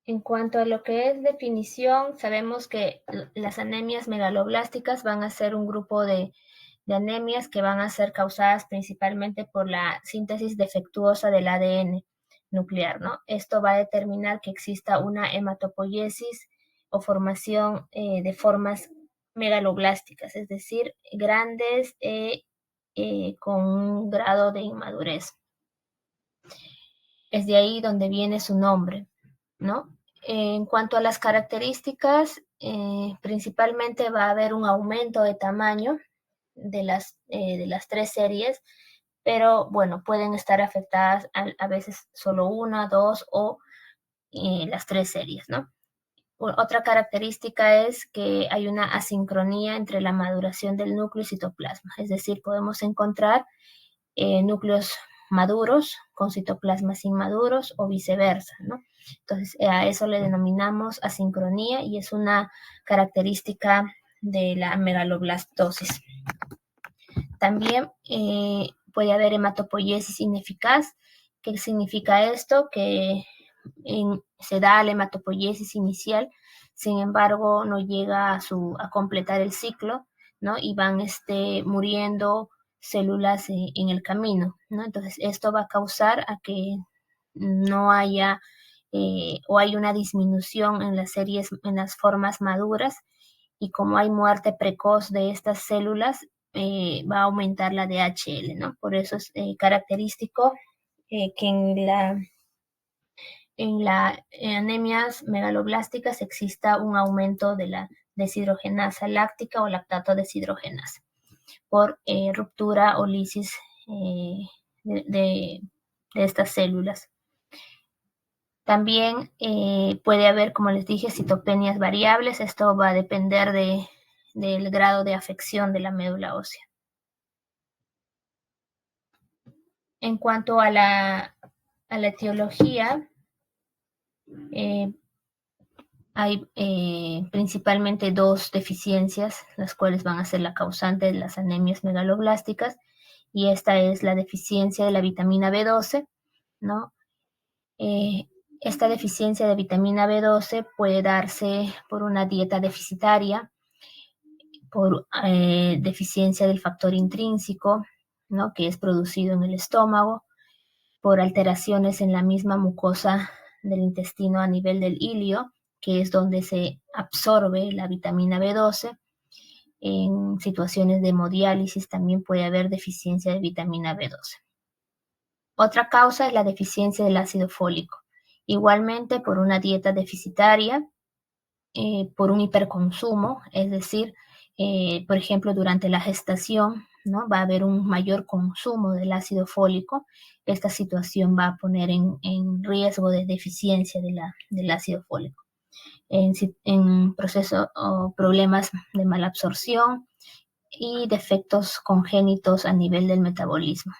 En cuanto a lo que es definición, sabemos que las anemias megaloblásticas van a ser un grupo de anemias que van a ser causadas principalmente por la síntesis defectuosa del ADN nuclear, ¿no? Esto va a determinar que exista una hematopoiesis o formación de formas megaloblásticas, es decir, grandes con un grado de inmadurez. Es de ahí donde viene su nombre, ¿no? En cuanto a las características, principalmente va a haber un aumento de tamaño de las tres series, pero bueno, pueden estar afectadas a veces solo una, dos o las tres series, ¿no? Otra característica es que hay una asincronía entre la maduración del núcleo y citoplasma, es decir, podemos encontrar núcleos maduros con citoplasmas inmaduros o viceversa, ¿no? Entonces, a eso le denominamos asincronía y es una característica de la megaloblastosis. También puede haber hematopoiesis ineficaz. ¿Qué significa esto? Que se da la hematopoiesis inicial, sin embargo, no llega a completar el ciclo, ¿no? Y van muriendo células en el camino, ¿no? Entonces, esto va a causar a que no haya o hay una disminución en las series, en las formas maduras, y como hay muerte precoz de estas células, va a aumentar la DHL, ¿no? Por eso es característico que en anemias megaloblásticas exista un aumento de la deshidrogenasa láctica o lactato deshidrogenasa por ruptura o lisis de estas células. También puede haber, como les dije, citopenias variables. Esto va a depender del grado de afección de la médula ósea. En cuanto a la etiología, hay principalmente dos deficiencias, las cuales van a ser la causante de las anemias megaloblásticas, y esta es la deficiencia de la vitamina B12, ¿no? Esta deficiencia de vitamina B12 puede darse por una dieta deficitaria, por deficiencia del factor intrínseco, ¿no? Que es producido en el estómago, por alteraciones en la misma mucosa del intestino a nivel del ilio, que es donde se absorbe la vitamina B12. En situaciones de hemodiálisis también puede haber deficiencia de vitamina B12. Otra causa es la deficiencia del ácido fólico, igualmente por una dieta deficitaria, por un hiperconsumo, es decir, por ejemplo, durante la gestación, ¿no? Va a haber un mayor consumo del ácido fólico. Esta situación va a poner en riesgo de deficiencia del ácido fólico. En proceso o problemas de malabsorción y defectos congénitos a nivel del metabolismo.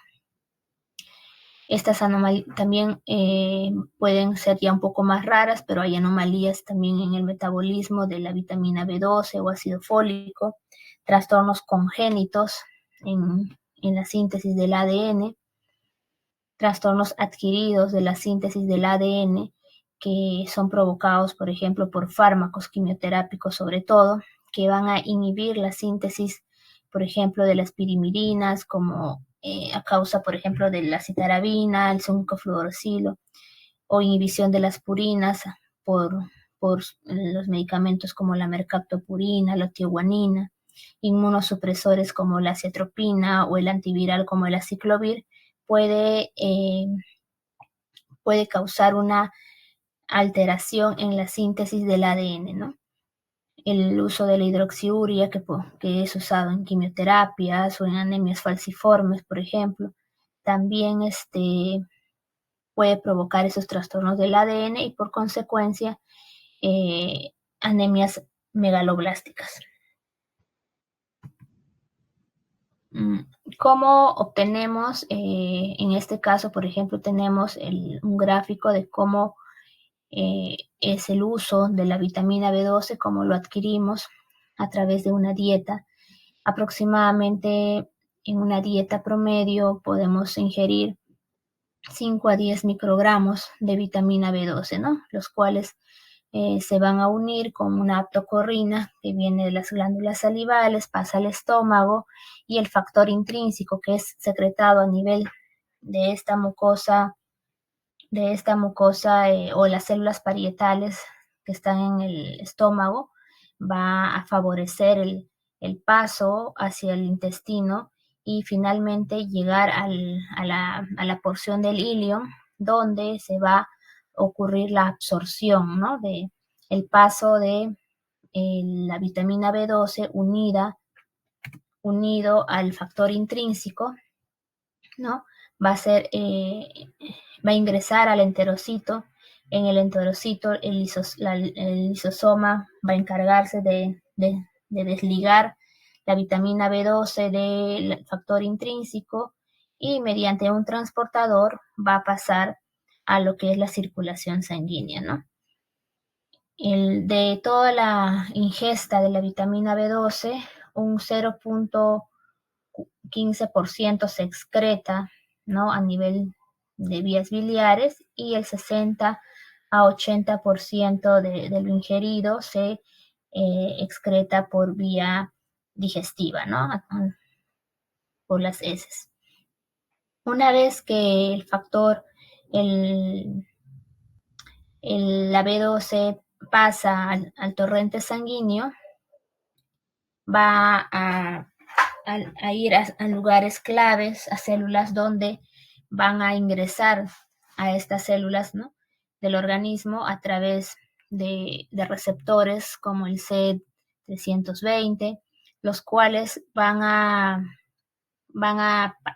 Estas anomalías también pueden ser ya un poco más raras, pero hay anomalías también en el metabolismo de la vitamina B12 o ácido fólico, trastornos congénitos en la síntesis del ADN, trastornos adquiridos de la síntesis del ADN que son provocados, por ejemplo, por fármacos quimioterápicos sobre todo, que van a inhibir la síntesis, por ejemplo, de las pirimidines, como a causa, por ejemplo, de la citarabina, el 5-fluorosilo, o inhibición de las purinas por los medicamentos como la mercaptopurina, la tioguanina, inmunosupresores como la aciatropina o el antiviral como el aciclovir, puede causar una alteración en la síntesis del ADN, ¿no? El uso de la hidroxiuria, que es usado en quimioterapias o en anemias falciformes, por ejemplo, también puede provocar esos trastornos del ADN y por consecuencia anemias megaloblásticas. ¿Cómo obtenemos? En este caso, por ejemplo, tenemos un gráfico de cómo es el uso de la vitamina B12, cómo lo adquirimos a través de una dieta. Aproximadamente en una dieta promedio podemos ingerir 5 a 10 microgramos de vitamina B12, ¿no? Los cuales se van a unir con una aptocorrina que viene de las glándulas salivales, pasa al estómago, y el factor intrínseco que es secretado a nivel de esta mucosa, o las células parietales que están en el estómago, va a favorecer el paso hacia el intestino y finalmente llegar a la porción del ilion, donde se va a ocurrir la absorción, ¿no? De el paso de la vitamina B12 unido al factor intrínseco, ¿no? Va a ser, va a ingresar al enterocito. En el enterocito el lisosoma va a encargarse de desligar la vitamina B12 del factor intrínseco, y mediante un transportador va a pasar a lo que es la circulación sanguínea, ¿no? De toda la ingesta de la vitamina B12, un 0.15% se excreta, ¿no? A nivel de vías biliares, y el 60 a 80% de lo ingerido se excreta por vía digestiva, ¿no? Por las heces. Una vez que el factor, la B12 pasa al torrente sanguíneo, va a ir a lugares claves, a células donde van a ingresar a estas células, ¿no? Del organismo a través de receptores como el CD320, los cuales van a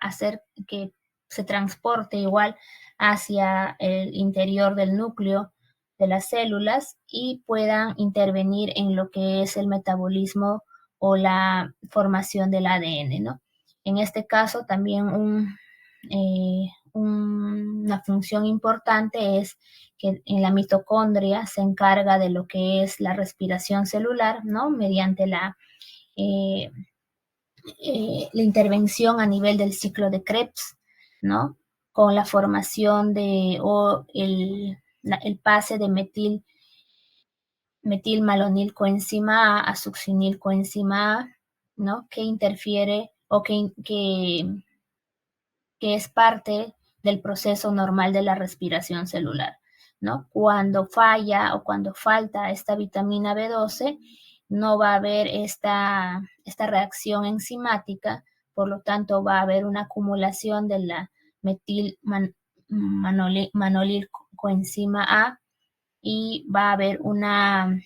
hacer que se transporte igual hacia el interior del núcleo de las células y puedan intervenir en lo que es el metabolismo o la formación del ADN, ¿no? En este caso también una función importante es que en la mitocondria se encarga de lo que es la respiración celular, ¿no? Mediante la intervención a nivel del ciclo de Krebs, ¿no? Con la formación o el pase de metilmalonilcoenzima A succinilcoenzima A, ¿no? Que interfiere o que es parte del proceso normal de la respiración celular, ¿no? Cuando falla o cuando falta esta vitamina B12, no va a haber esta reacción enzimática, por lo tanto va a haber una acumulación de la metilmanolilcoenzima A, y va a haber una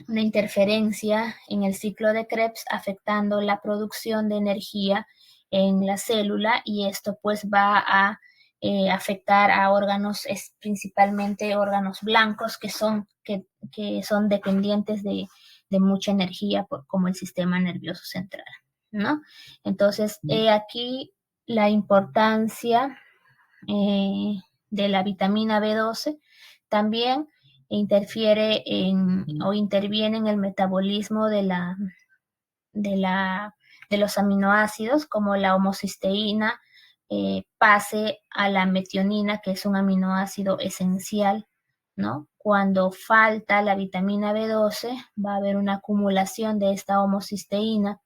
interferencia en el ciclo de Krebs, afectando la producción de energía en la célula, y esto pues va a afectar a órganos, principalmente órganos blancos que son dependientes de mucha energía, como el sistema nervioso central, ¿no? Entonces, aquí la importancia de la vitamina B12 también interfiere o interviene en el metabolismo de los aminoácidos, como la homocisteína, pase a la metionina, que es un aminoácido esencial, ¿no? Cuando falta la vitamina B12, va a haber una acumulación de esta homocisteína,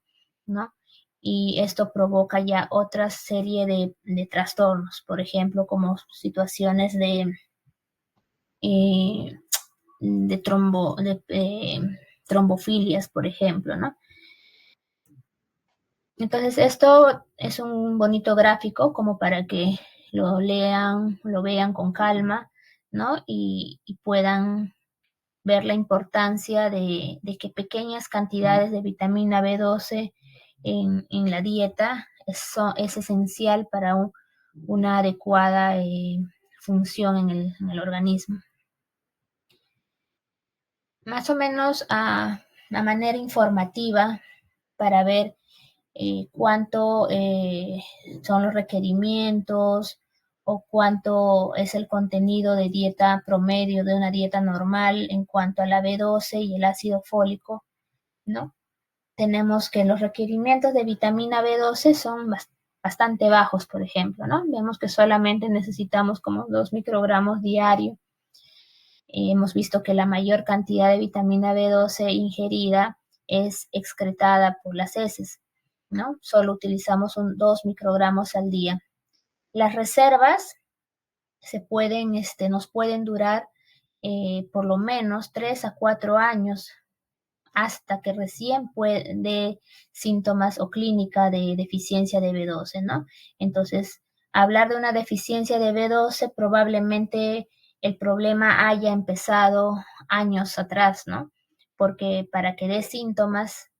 ¿no? Y esto provoca ya otra serie de trastornos, por ejemplo, como situaciones eh, trombofilias, por ejemplo, ¿no? Entonces, esto es un bonito gráfico como para que lo lean, lo vean con calma, ¿no? Y puedan ver la importancia de que pequeñas cantidades de vitamina B12 en la dieta es esencial para una adecuada función en el organismo. Más o menos a manera informativa, para ver cuánto son los requerimientos o cuánto es el contenido de dieta promedio de una dieta normal en cuanto a la B12 y el ácido fólico, ¿no? Tenemos que los requerimientos de vitamina B12 son bastante bajos, por ejemplo, ¿no? Vemos que solamente necesitamos como 2 microgramos diario. Hemos visto que la mayor cantidad de vitamina B12 ingerida es excretada por las heces, ¿no? Solo utilizamos 2 microgramos al día. Las reservas nos pueden durar por lo menos 3 a 4 años hasta que recién puede síntomas o clínica de deficiencia de B12, ¿no? Entonces, hablar de una deficiencia de B12 probablemente el problema haya empezado años atrás, ¿no? Porque para que dé síntomas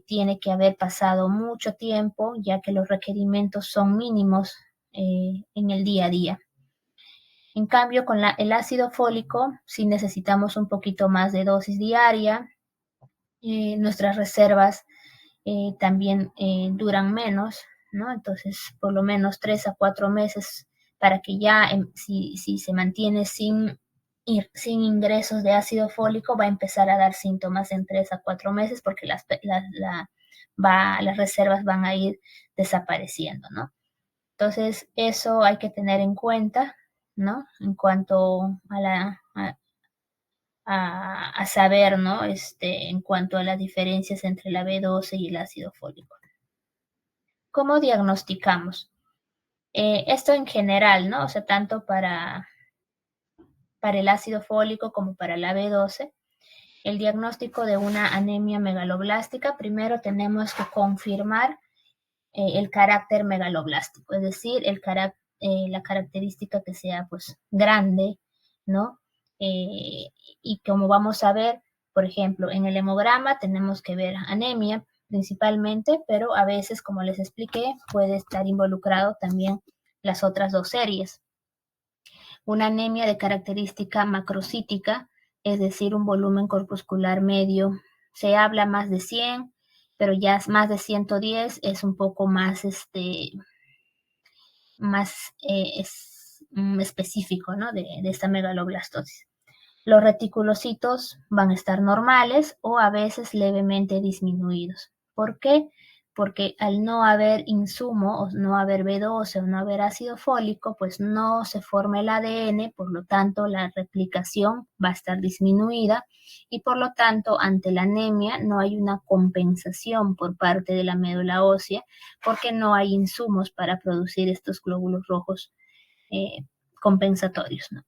tiene que haber pasado mucho tiempo, ya que los requerimientos son mínimos en el día a día. En cambio, con el ácido fólico, sí necesitamos un poquito más de dosis diaria. Nuestras reservas también duran menos, ¿no? Entonces, por lo menos 3 a 4 meses para que ya, si se mantiene sin ingresos de ácido fólico, va a empezar a dar síntomas en 3 a 4 meses porque las reservas van a ir desapareciendo, ¿no? Entonces, eso hay que tener en cuenta, ¿no? En cuanto a saber, ¿no? En cuanto a las diferencias entre la B12 y el ácido fólico. ¿Cómo diagnosticamos? Esto en general, ¿no? O sea, tanto para el ácido fólico como para la B12. El diagnóstico de una anemia megaloblástica, primero tenemos que confirmar el carácter megaloblástico, es decir, la característica que sea pues grande, ¿no? Y como vamos a ver, por ejemplo, en el hemograma tenemos que ver anemia principalmente, pero a veces, como les expliqué, puede estar involucrado también las otras dos series. Una anemia de característica macrocítica, es decir, un volumen corpuscular medio, se habla más de 100, pero ya más de 110 es un poco más, específico, ¿no? de esta megaloblastosis. Los reticulocitos van a estar normales o a veces levemente disminuidos. ¿Por qué? Porque al no haber insumo, o no haber B12 o no haber ácido fólico, pues no se forma el ADN, por lo tanto la replicación va a estar disminuida y por lo tanto ante la anemia no hay una compensación por parte de la médula ósea porque no hay insumos para producir estos glóbulos rojos compensatorios, ¿no?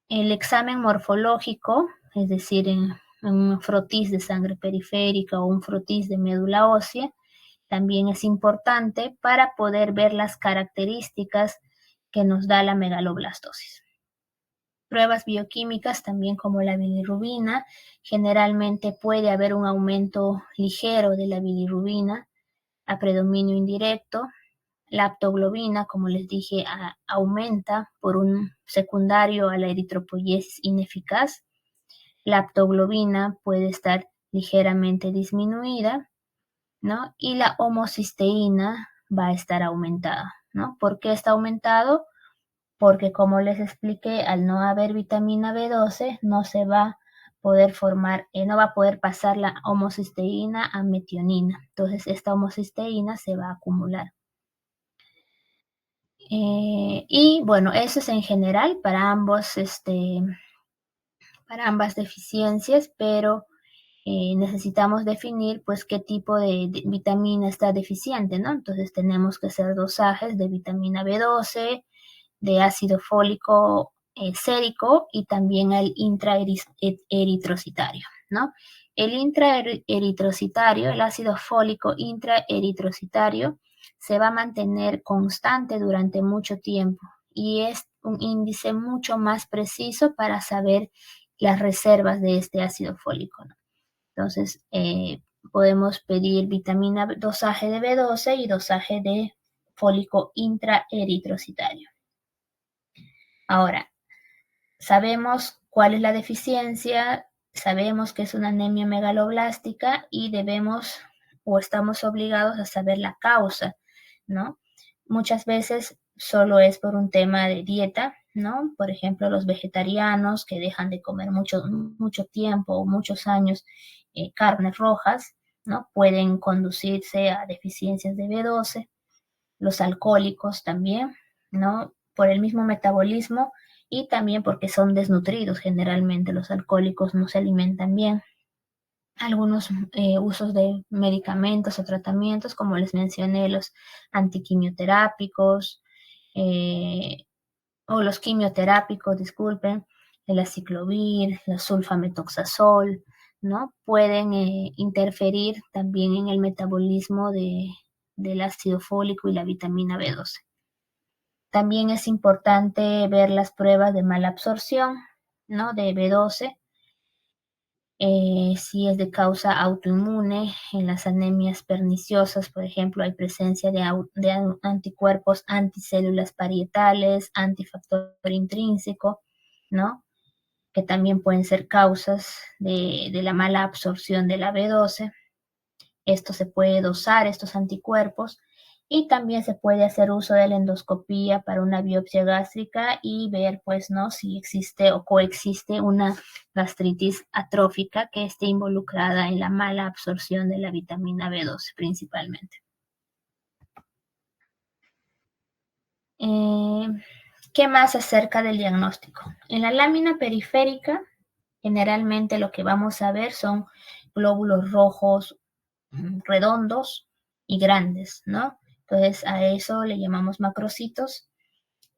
El examen morfológico, es decir, en un frotis de sangre periférica o un frotis de médula ósea, también es importante para poder ver las características que nos da la megaloblastosis. Pruebas bioquímicas también como la bilirrubina, generalmente puede haber un aumento ligero de la bilirrubina a predominio indirecto. La aptoglobina, como les dije, aumenta por un secundario a la eritropoyesis ineficaz. La aptoglobina puede estar ligeramente disminuida, ¿no? Y la homocisteína va a estar aumentada, ¿no? ¿Por qué está aumentado? Porque como les expliqué, al no haber vitamina B12, no se va a poder formar, no va a poder pasar la homocisteína a metionina. Entonces, esta homocisteína se va a acumular. Y bueno, eso es en general para ambas deficiencias, pero necesitamos definir pues qué tipo de vitamina está deficiente, ¿no? Entonces tenemos que hacer dosajes de vitamina B12, de ácido fólico sérico y también el intraeritrocitario, ¿no? El intraeritrocitario, el ácido fólico intraeritrocitario, se va a mantener constante durante mucho tiempo y es un índice mucho más preciso para saber las reservas de este ácido fólico, ¿no? Entonces, podemos pedir dosaje de B12 y dosaje de fólico intraeritrocitario. Ahora, sabemos cuál es la deficiencia, sabemos que es una anemia megaloblástica y debemos o estamos obligados a saber la causa, ¿no? Muchas veces solo es por un tema de dieta, ¿no? Por ejemplo, los vegetarianos que dejan de comer mucho tiempo o muchos años carnes rojas, ¿no? Pueden conducirse a deficiencias de B12. los alcohólicos también, ¿no? Por el mismo metabolismo y también porque son desnutridos generalmente. Los alcohólicos no se alimentan bien. Algunos usos de medicamentos o tratamientos, como les mencioné, los antiquimioterápicos o los quimioterápicos, disculpen, el aciclovir, la sulfametoxazol, ¿no? Pueden interferir también en el metabolismo del ácido fólico y la vitamina B12. También es importante ver las pruebas de mala absorción, ¿no? De B12, si es de causa autoinmune. En las anemias perniciosas, por ejemplo, hay presencia de anticuerpos anticélulas parietales, antifactor intrínseco, ¿no? Que también pueden ser causas de la mala absorción de la B12. Esto se puede dosar, estos anticuerpos, y también se puede hacer uso de la endoscopía para una biopsia gástrica y ver, pues, ¿no? Si existe o coexiste una gastritis atrófica que esté involucrada en la mala absorción de la vitamina B12 principalmente. ¿Qué más acerca del diagnóstico? En la lámina periférica, generalmente lo que vamos a ver son glóbulos rojos redondos y grandes, ¿no? Entonces a eso le llamamos macrocitos.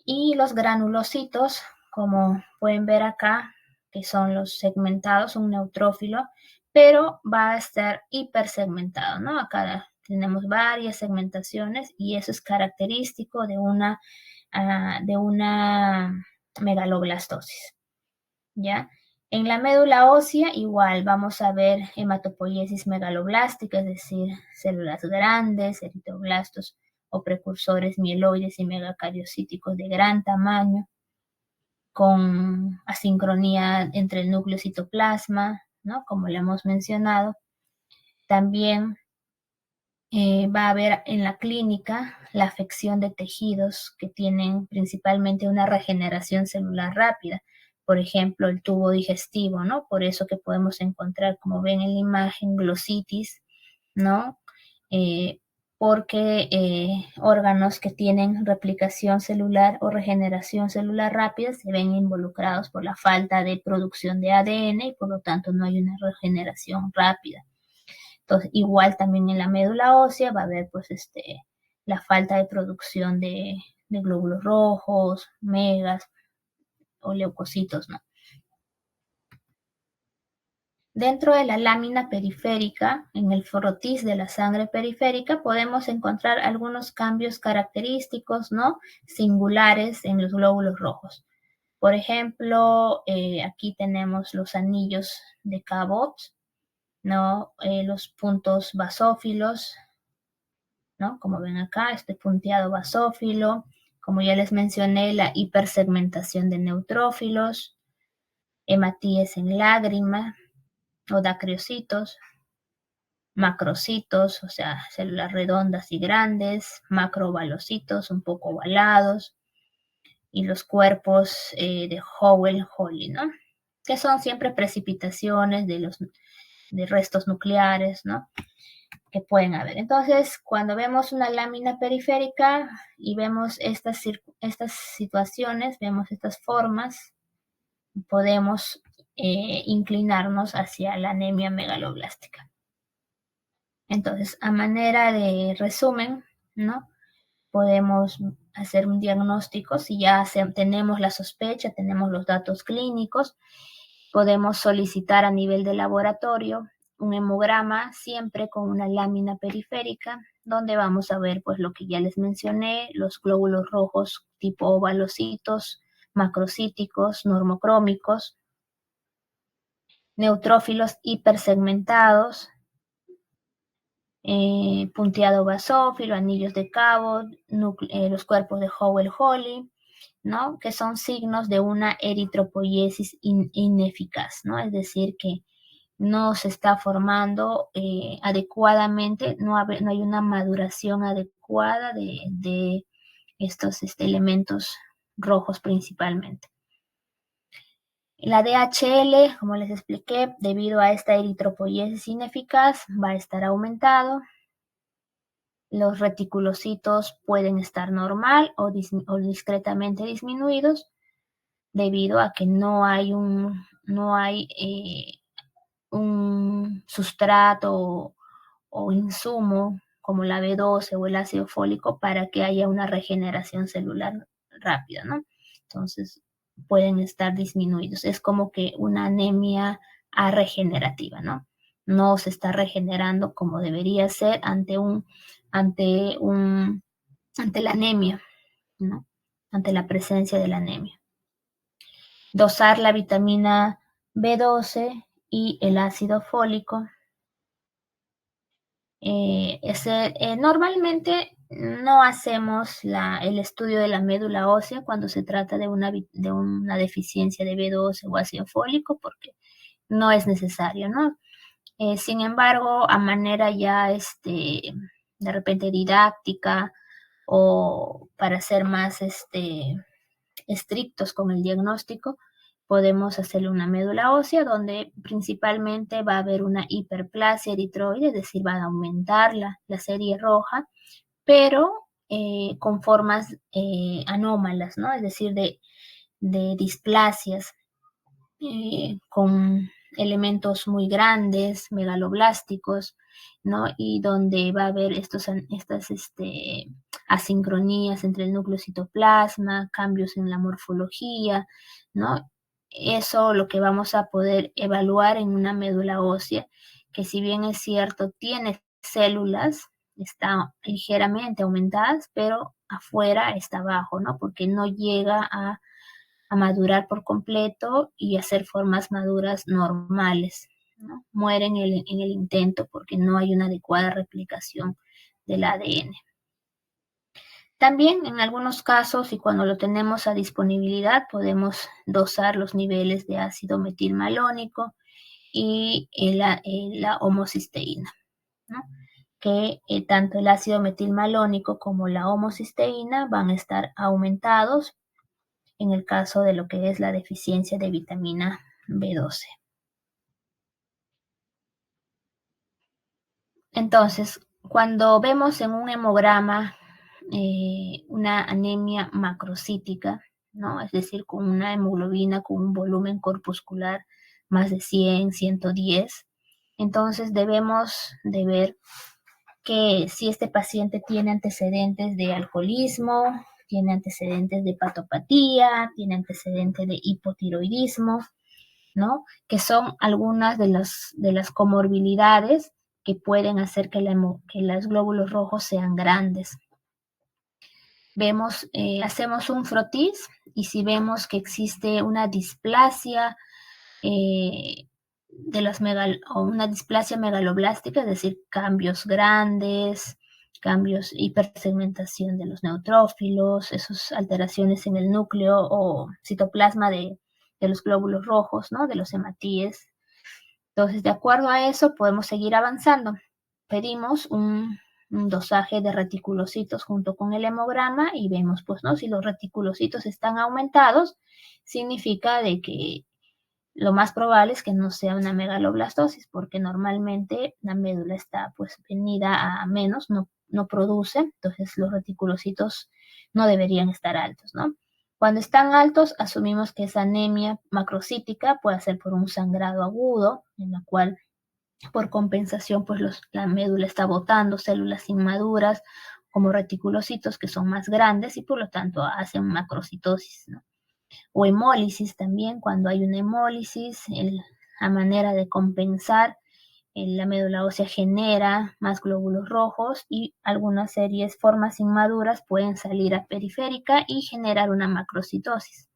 Y los granulocitos, como pueden ver acá, que son los segmentados, un neutrófilo, pero va a estar hipersegmentado, ¿no? Acá tenemos varias segmentaciones y eso es característico de una megaloblastosis, ¿ya? En la médula ósea igual vamos a ver hematopoiesis megaloblástica, es decir, células grandes, eritroblastos o precursores mieloides y megacariocíticos de gran tamaño, con asincronía entre el núcleo y citoplasma, ¿no? Como le hemos mencionado. También va a haber en la clínica la afección de tejidos que tienen principalmente una regeneración celular rápida. Por ejemplo, el tubo digestivo, ¿no? Por eso que podemos encontrar, como ven en la imagen, glositis, ¿no? Porque órganos que tienen replicación celular o regeneración celular rápida se ven involucrados por la falta de producción de ADN y por lo tanto no hay una regeneración rápida. Entonces, igual también en la médula ósea va a haber pues la falta de producción de glóbulos rojos, megas o leucocitos, ¿no? Dentro de la lámina periférica, en el frotis de la sangre periférica, podemos encontrar algunos cambios característicos, ¿no? Singulares en los glóbulos rojos. Por ejemplo, aquí tenemos los anillos de Cabot, ¿no? Los puntos basófilos, ¿no? Como ven acá, este punteado basófilo. Como ya les mencioné, la hipersegmentación de neutrófilos, hematíes en lágrima o dacriocitos, macrocitos, o sea, células redondas y grandes, macrovalocitos un poco ovalados, y los cuerpos de Howell-Holly, ¿no? Que son siempre precipitaciones de restos nucleares, ¿no? Que pueden haber. Entonces, cuando vemos una lámina periférica y vemos estas situaciones, vemos estas formas, podemos inclinarnos hacia la anemia megaloblástica. Entonces, a manera de resumen, ¿no? Podemos hacer un diagnóstico si ya tenemos la sospecha, tenemos los datos clínicos, podemos solicitar a nivel de laboratorio un hemograma siempre con una lámina periférica donde vamos a ver pues lo que ya les mencioné, los glóbulos rojos tipo ovalocitos, macrocíticos, normocrómicos, neutrófilos hipersegmentados, punteado basófilo, anillos de Cabot, los cuerpos de Howell-Holly, ¿no? Que son signos de una eritropoiesis ineficaz, ¿no? Es decir, que no se está formando adecuadamente, no hay una maduración adecuada de estos elementos rojos principalmente. La DHL, como les expliqué, debido a esta eritropoiesis ineficaz, va a estar aumentado. Los reticulocitos pueden estar normal o discretamente disminuidos debido a que no hay un sustrato o insumo como la B12 o el ácido fólico para que haya una regeneración celular rápida, ¿no? Entonces pueden estar disminuidos. Es como que una anemia arregenerativa, ¿no? No se está regenerando como debería ser ante la anemia, ¿no? Ante la presencia de la anemia. Dosar la vitamina B12 y el ácido fólico. Normalmente no hacemos el estudio de la médula ósea cuando se trata de una deficiencia de B12 o ácido fólico porque no es necesario, ¿no? Sin embargo, a manera ya de repente didáctica o para ser más estrictos con el diagnóstico, podemos hacerle una médula ósea donde principalmente va a haber una hiperplasia eritroide, es decir, va a aumentar la serie roja, pero con formas anómalas, ¿no? Es decir, de displasias con elementos muy grandes, megaloblásticos, ¿no? Y donde va a haber estas asincronías entre el núcleo citoplasma, cambios en la morfología, ¿no? Eso lo que vamos a poder evaluar en una médula ósea, que si bien es cierto, tiene células, está ligeramente aumentadas, pero afuera está bajo, ¿no? Porque no llega a madurar por completo y hacer formas maduras normales, ¿no? Mueren en el intento porque no hay una adecuada replicación del ADN. También en algunos casos y cuando lo tenemos a disponibilidad podemos dosar los niveles de ácido metilmalónico y la homocisteína, ¿no? Que tanto el ácido metilmalónico como la homocisteína van a estar aumentados en el caso de lo que es la deficiencia de vitamina B12. Entonces, cuando vemos en un hemograma una anemia macrocítica, ¿no? Es decir, con una hemoglobina con un volumen corpuscular más de 100, 110, entonces debemos de ver que si este paciente tiene antecedentes de alcoholismo, tiene antecedentes de hepatopatía, tiene antecedentes de hipotiroidismo, ¿no? Que son algunas de las comorbilidades que pueden hacer que los glóbulos rojos sean grandes. Hacemos un frotis y si vemos que existe una displasia o una displasia megaloblástica, es decir, cambios grandes, cambios, hipersegmentación de los neutrófilos, esas alteraciones en el núcleo o citoplasma de los glóbulos rojos, ¿no? De los hematíes. Entonces, de acuerdo a eso, podemos seguir avanzando. Pedimos un dosaje de reticulocitos junto con el hemograma y vemos, pues, ¿no? Si los reticulocitos están aumentados, significa de que lo más probable es que no sea una megaloblastosis, porque normalmente la médula está pues venida a menos, no produce, entonces los reticulocitos no deberían estar altos, ¿no? Cuando están altos, asumimos que esa anemia macrocítica puede ser por un sangrado agudo, en la cual por compensación pues la médula está botando células inmaduras como reticulocitos que son más grandes y por lo tanto hacen macrocitosis, ¿no? O hemólisis también, cuando hay una hemólisis, a manera de compensar, la médula ósea genera más glóbulos rojos y algunas formas inmaduras pueden salir a periférica y generar una macrocitosis.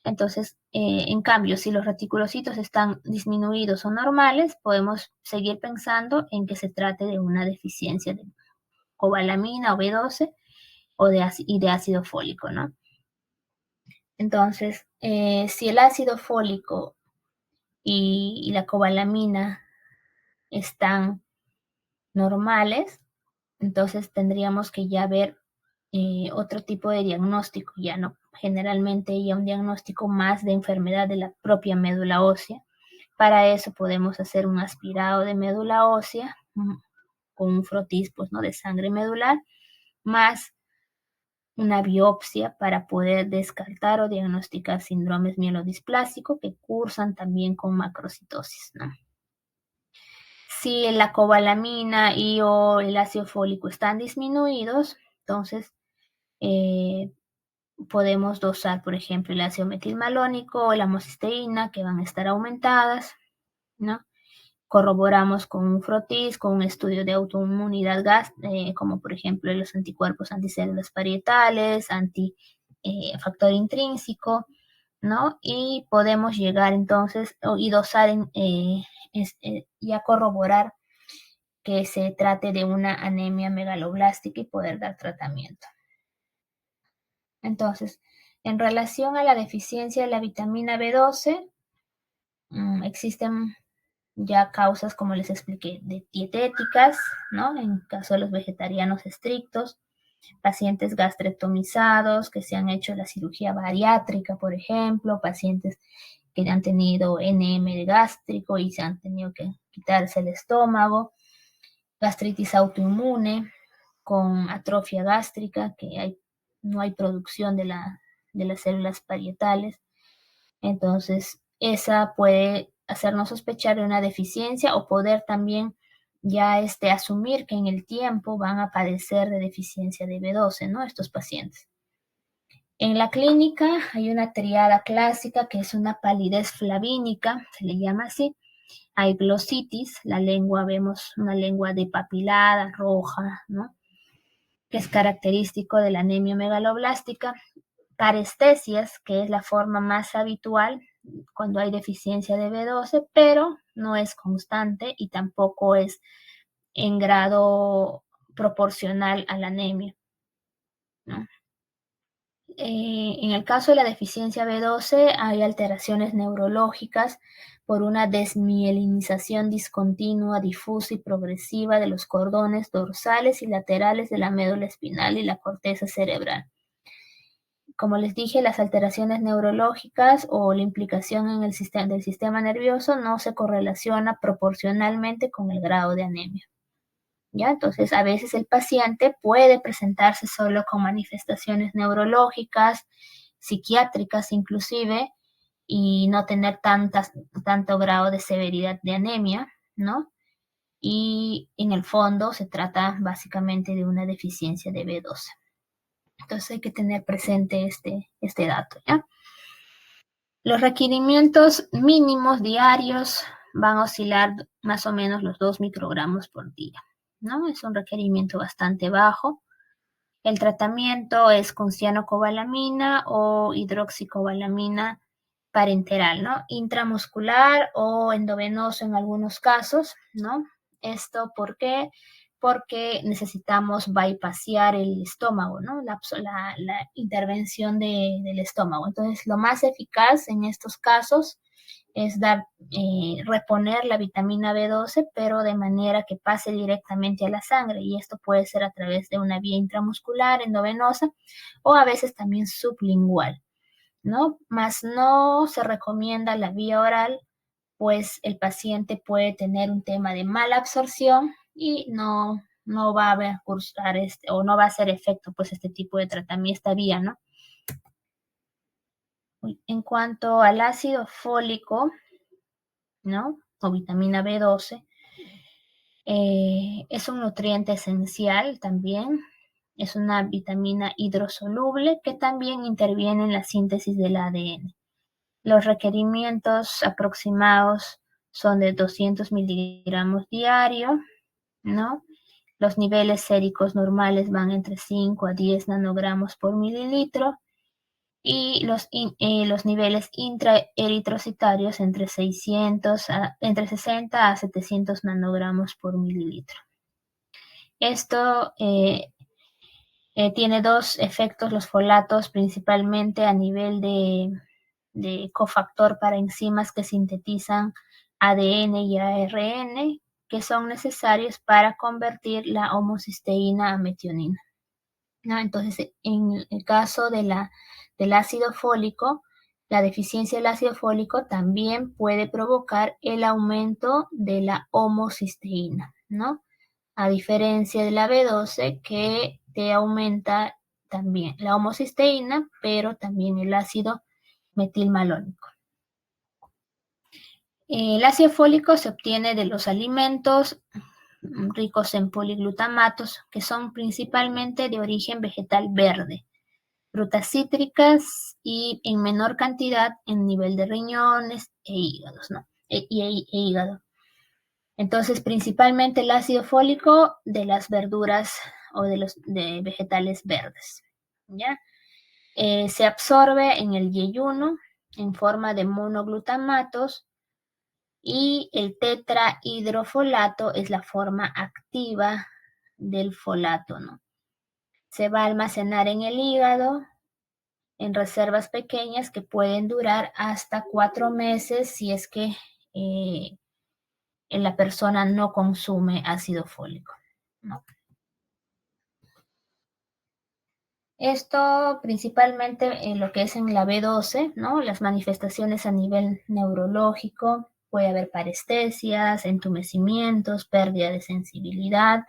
Entonces, en cambio, si los reticulocitos están disminuidos o normales, podemos seguir pensando en que se trate de una deficiencia de cobalamina o B12 y de ácido fólico, ¿no? Entonces, si el ácido fólico y la cobalamina están normales, entonces tendríamos que ya ver otro tipo de diagnóstico, ya no, generalmente ya un diagnóstico más de enfermedad de la propia médula ósea. Para eso podemos hacer un aspirado de médula ósea con un frotis, pues, ¿no?, de sangre medular, más una biopsia para poder descartar o diagnosticar síndromes mielodisplásicos que cursan también con macrocitosis, ¿no? Si la cobalamina y o el ácido fólico están disminuidos, entonces podemos dosar, por ejemplo, el ácido metilmalónico o la homocisteína, que van a estar aumentadas, ¿no? Corroboramos con un frotis, con un estudio de autoinmunidad como por ejemplo los anticuerpos anticélulas parietales, factor intrínseco, ¿no? Y podemos llegar entonces y dosar y a corroborar que se trate de una anemia megaloblástica y poder dar tratamiento. Entonces, en relación a la deficiencia de la vitamina B12, existen ya causas, como les expliqué, de dietéticas, ¿no? En caso de los vegetarianos estrictos, pacientes gastrectomizados que se han hecho la cirugía bariátrica, por ejemplo, pacientes que han tenido NM gástrico y se han tenido que quitarse el estómago, gastritis autoinmune con atrofia gástrica, que no hay producción de las células parietales. Entonces, esa puede hacernos sospechar de una deficiencia o poder también ya asumir que en el tiempo van a padecer de deficiencia de B12, ¿no?, estos pacientes. En la clínica hay una triada clásica que es una palidez flavínica, se le llama así. Hay glositis, la lengua, vemos una lengua depapilada, roja, ¿no?, que es característico de la anemia megaloblástica. Parestesias, que es la forma más habitual cuando hay deficiencia de B12, pero no es constante y tampoco es en grado proporcional a la anemia, ¿no? En el caso de la deficiencia B12 hay alteraciones neurológicas por una desmielinización discontinua, difusa y progresiva de los cordones dorsales y laterales de la médula espinal y la corteza cerebral. Como les dije, las alteraciones neurológicas o la implicación en del sistema nervioso no se correlaciona proporcionalmente con el grado de anemia, ¿ya? Entonces, a veces el paciente puede presentarse solo con manifestaciones neurológicas, psiquiátricas inclusive, y no tener tanto grado de severidad de anemia, ¿no? Y en el fondo se trata básicamente de una deficiencia de B12. Entonces hay que tener presente este dato, ¿ya? Los requerimientos mínimos diarios van a oscilar más o menos los 2 microgramos por día, ¿no? Es un requerimiento bastante bajo. El tratamiento es con cianocobalamina o hidroxicobalamina parenteral, ¿no? Intramuscular o endovenoso en algunos casos, ¿no? ¿Esto por qué? Porque necesitamos bypassear el estómago, ¿no? La intervención del estómago. Entonces, lo más eficaz en estos casos es reponer la vitamina B12, pero de manera que pase directamente a la sangre, y esto puede ser a través de una vía intramuscular, endovenosa, o a veces también sublingual, ¿no? Más no se recomienda la vía oral, pues el paciente puede tener un tema de mala absorción y no va a cursar o no va a hacer efecto pues este tipo de tratamiento, esta vía, ¿no? En cuanto al ácido fólico, ¿no?, o vitamina B12, es un nutriente esencial también. Es una vitamina hidrosoluble que también interviene en la síntesis del ADN. Los requerimientos aproximados son de 200 miligramos diario, ¿no? Los niveles séricos normales van entre 5 a 10 nanogramos por mililitro y los niveles intraeritrocitarios entre 60 a 700 nanogramos por mililitro. Esto tiene dos efectos, los folatos, principalmente a nivel de cofactor para enzimas que sintetizan ADN y ARN, que son necesarios para convertir la homocisteína a metionina, ¿no? Entonces, en el caso del ácido fólico, la deficiencia del ácido fólico también puede provocar el aumento de la homocisteína, ¿no? a diferencia de la B12 que te aumenta también la homocisteína, pero también el ácido metilmalónico. El ácido fólico se obtiene de los alimentos ricos en poliglutamatos, que son principalmente de origen vegetal verde, frutas cítricas y en menor cantidad en nivel de riñones e hígados, ¿no? Hígado. Entonces, principalmente el ácido fólico de las verduras o de vegetales verdes, ¿ya? Se absorbe en el yeyuno en forma de monoglutamatos y el tetrahidrofolato es la forma activa del folato, ¿no? Se va a almacenar en el hígado en reservas pequeñas que pueden durar hasta 4 meses si es que la persona no consume ácido fólico, ¿no? Esto principalmente en lo que es en la B12, ¿no? Las manifestaciones a nivel neurológico, puede haber parestesias, entumecimientos, pérdida de sensibilidad,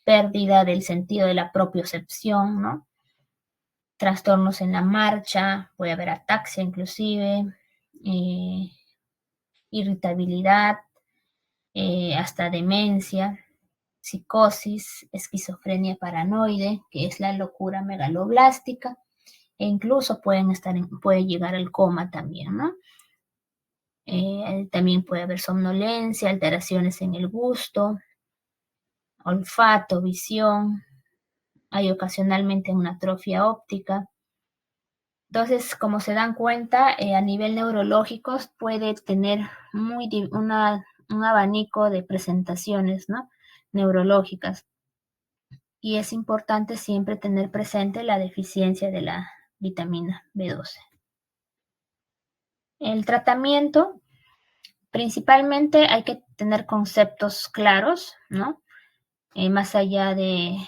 pérdida del sentido de la propiocepción, ¿no? Trastornos en la marcha, puede haber ataxia inclusive, irritabilidad, hasta demencia, psicosis, esquizofrenia paranoide, que es la locura megaloblástica, e incluso puede llegar al coma también, ¿no? También puede haber somnolencia, alteraciones en el gusto, olfato, visión, hay ocasionalmente una atrofia óptica. Entonces, como se dan cuenta, a nivel neurológico puede tener un abanico de presentaciones, ¿no? Neurológicas. Y es importante siempre tener presente la deficiencia de la vitamina B12. El tratamiento, principalmente hay que tener conceptos claros, ¿no? Más allá de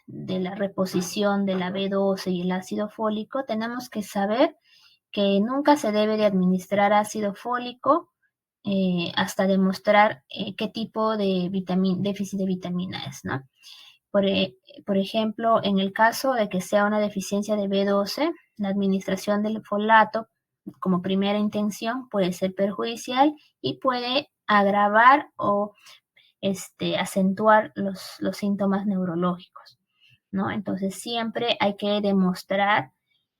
la reposición de la B12 y el ácido fólico, tenemos que saber que nunca se debe de administrar ácido fólico hasta demostrar qué tipo de déficit de vitamina es, ¿no? Por ejemplo, en el caso de que sea una deficiencia de B12, la administración del folato como primera intención puede ser perjudicial y puede agravar o acentuar los síntomas neurológicos, ¿no? Entonces siempre hay que demostrar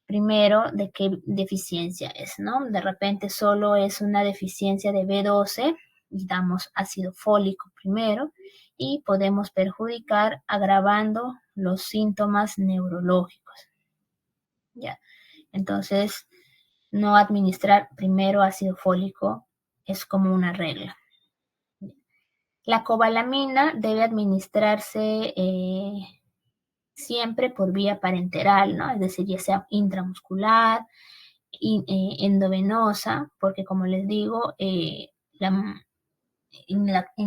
primero de qué deficiencia es, ¿no? De repente solo es una deficiencia de B12 y damos ácido fólico primero y podemos perjudicar agravando los síntomas neurológicos, ¿ya? Entonces, no administrar primero ácido fólico es como una regla. La cobalamina debe administrarse siempre por vía parenteral, ¿no? Es decir, ya sea intramuscular, endovenosa, porque como les digo, en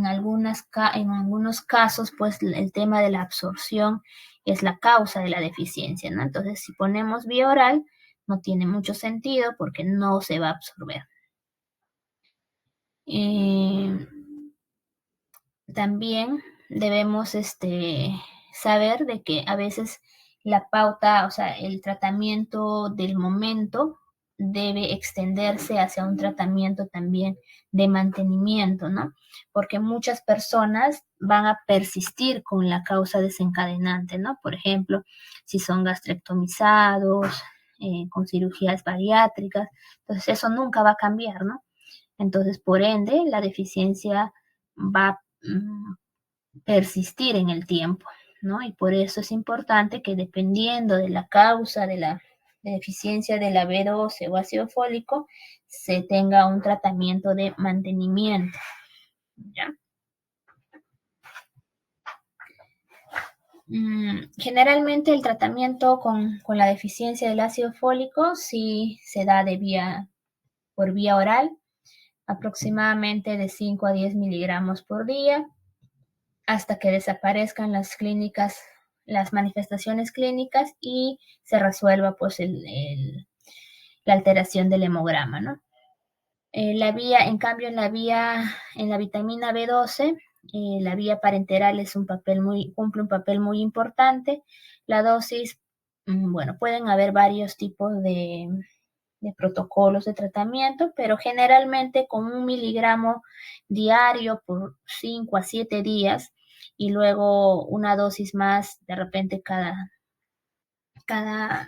algunos casos, pues el tema de la absorción es la causa de la deficiencia, ¿no? Entonces, si ponemos vía oral, no tiene mucho sentido porque no se va a absorber. También debemos saber de que a veces la pauta, o sea, el tratamiento del momento debe extenderse hacia un tratamiento también de mantenimiento, ¿no? Porque muchas personas van a persistir con la causa desencadenante, ¿no? Por ejemplo, si son gastrectomizados, con cirugías bariátricas, entonces eso nunca va a cambiar, ¿no? Entonces, por ende, la deficiencia va a persistir en el tiempo, ¿no? Y por eso es importante que dependiendo de la causa de la deficiencia de la B12 o ácido fólico, se tenga un tratamiento de mantenimiento, ¿ya? Generalmente el tratamiento con la deficiencia del ácido fólico sí se da por vía oral, aproximadamente de 5 a 10 miligramos por día, hasta que desaparezcan las manifestaciones clínicas y se resuelva pues la alteración del hemograma, ¿no? En la vitamina B12 La vía parenteral cumple un papel muy importante. La dosis, bueno, pueden haber varios tipos de protocolos de tratamiento, pero generalmente con 1 miligramo diario por 5 a 7 días y luego una dosis más de repente cada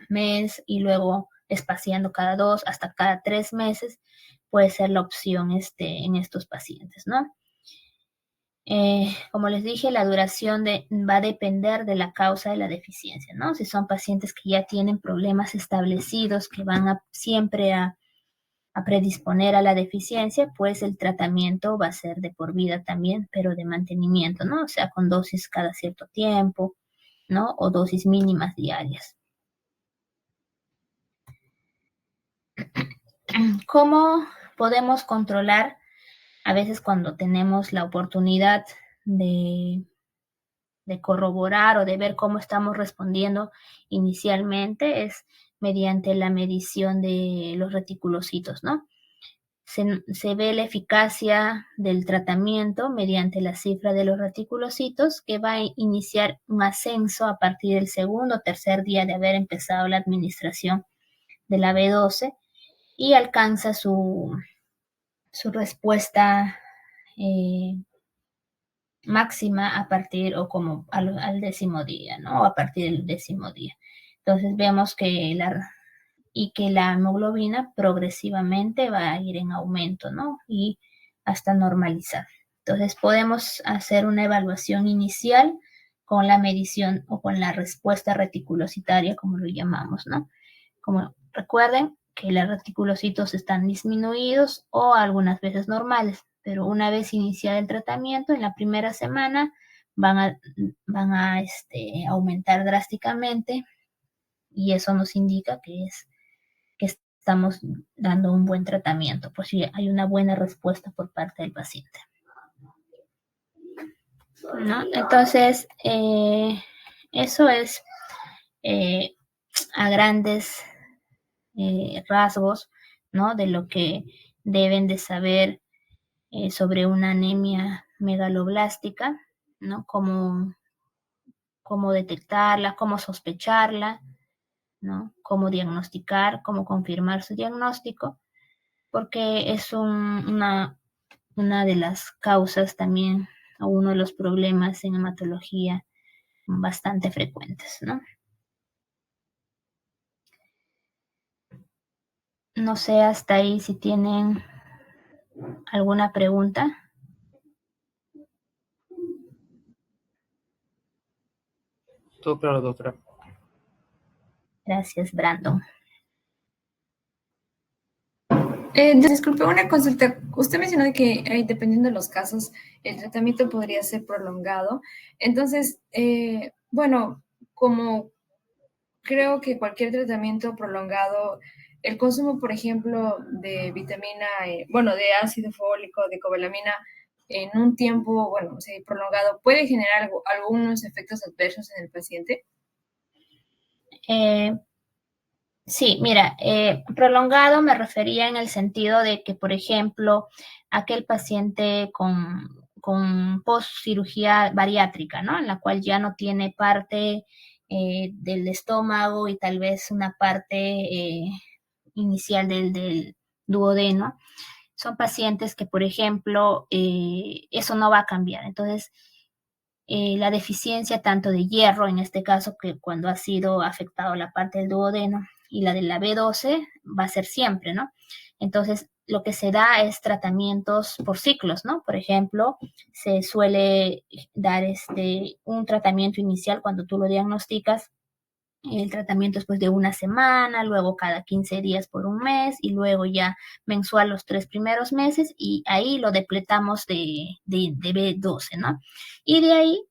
mes y luego espaciando cada 2 hasta cada 3 meses puede ser la opción en estos pacientes, ¿no? Como les dije, la duración va a depender de la causa de la deficiencia, ¿no? Si son pacientes que ya tienen problemas establecidos, que van siempre a predisponer a la deficiencia, pues el tratamiento va a ser de por vida también, pero de mantenimiento, ¿no? O sea, con dosis cada cierto tiempo, ¿no? O dosis mínimas diarias. ¿Cómo podemos controlar a veces cuando tenemos la oportunidad de corroborar o de ver cómo estamos respondiendo inicialmente? Es mediante la medición de los reticulocitos, ¿no? Se ve la eficacia del tratamiento mediante la cifra de los reticulocitos, que va a iniciar un ascenso a partir del segundo o tercer día de haber empezado la administración de la B12 y alcanza su respuesta máxima a partir o como al 10.º día, ¿no? O a partir del 10.º día. Entonces vemos que la hemoglobina progresivamente va a ir en aumento, ¿no? Y hasta normalizar. Entonces podemos hacer una evaluación inicial con la medición o con la respuesta reticulocitaria, como lo llamamos, ¿no? Como recuerden que los reticulocitos están disminuidos o algunas veces normales, pero una vez iniciado el tratamiento, en la primera semana van a aumentar drásticamente y eso nos indica que estamos dando un buen tratamiento, pues si hay una buena respuesta por parte del paciente, ¿no? Entonces, eso es a grandes rasgos, ¿no? De lo que deben de saber sobre una anemia megaloblástica, ¿no? Cómo detectarla, cómo sospecharla, ¿no? Cómo diagnosticar, cómo confirmar su diagnóstico, porque es una de las causas también, o uno de los problemas en hematología bastante frecuentes, ¿no? No sé hasta ahí si tienen alguna pregunta. Todo claro, doctora. Gracias, Brandon. Disculpe, una consulta. Usted mencionó que dependiendo de los casos, el tratamiento podría ser prolongado. Entonces, bueno, como creo que cualquier tratamiento prolongado, el consumo, por ejemplo, de vitamina, de ácido fólico, de cobalamina, en un tiempo, prolongado, puede generar algunos efectos adversos en el paciente. Sí, mira, prolongado me refería en el sentido de que, por ejemplo, aquel paciente con post-cirugía bariátrica, ¿no? En la cual ya no tiene parte del estómago y tal vez una parte inicial del duodeno. Son pacientes que, por ejemplo, eso no va a cambiar. Entonces, la deficiencia tanto de hierro, en este caso, que cuando ha sido afectado la parte del duodeno, y la de la B12 va a ser siempre, ¿no? Entonces, lo que se da es tratamientos por ciclos, ¿no? Por ejemplo, se suele dar un tratamiento inicial cuando tú lo diagnosticas, el tratamiento después de una semana, luego cada 15 días por un mes y luego ya mensual los 3 primeros meses y ahí lo depletamos de B12, ¿no? Y de ahí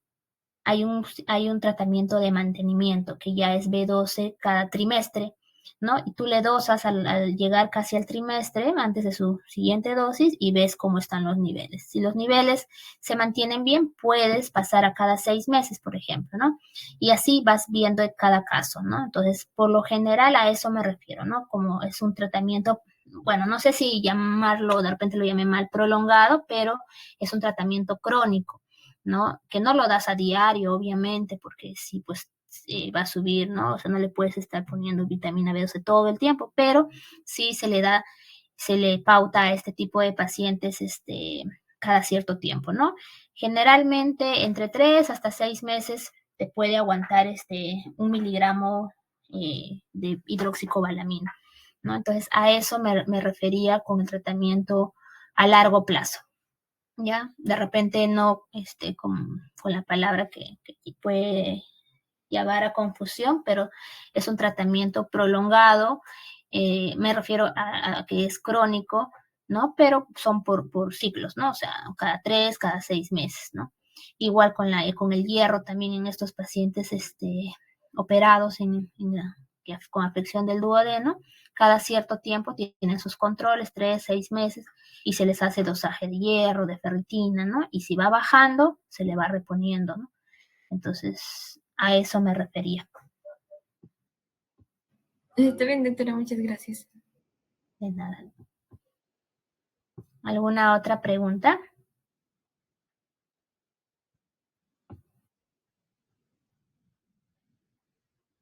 hay un tratamiento de mantenimiento que ya es B12 cada trimestre, ¿no? Y tú le dosas al llegar casi al trimestre, antes de su siguiente dosis, y ves cómo están los niveles. Si los niveles se mantienen bien, puedes pasar a cada 6 meses, por ejemplo, ¿no? Y así vas viendo cada caso, ¿no? Entonces, por lo general a eso me refiero, ¿no? Como es un tratamiento, bueno, no sé si llamarlo, de repente lo llamé mal prolongado, pero es un tratamiento crónico. ¿no? Que no lo das a diario, obviamente, porque sí, pues va a subir, ¿no? O sea, no le puedes estar poniendo vitamina B12 todo el tiempo, pero sí se le pauta a este tipo de pacientes, cada cierto tiempo, ¿no? Generalmente entre 3 hasta 6 meses te puede aguantar 1 miligramo de hidroxicobalamina, ¿no? Entonces a eso me refería con el tratamiento a largo plazo, ¿ya? De repente no, con la palabra que puede llevar a confusión, pero es un tratamiento prolongado, me refiero a que es crónico, ¿no? Pero son por ciclos, ¿no? O sea, cada 3, cada 6 meses, ¿no? Igual con el hierro también en estos pacientes operados con afección del duodeno, cada cierto tiempo tienen sus controles, 3, 6 meses, y se les hace dosaje de hierro, de ferritina, ¿no? Y si va bajando, se le va reponiendo, ¿no? Entonces, a eso me refería. Está bien, doctora, muchas gracias. De nada. ¿Alguna otra pregunta?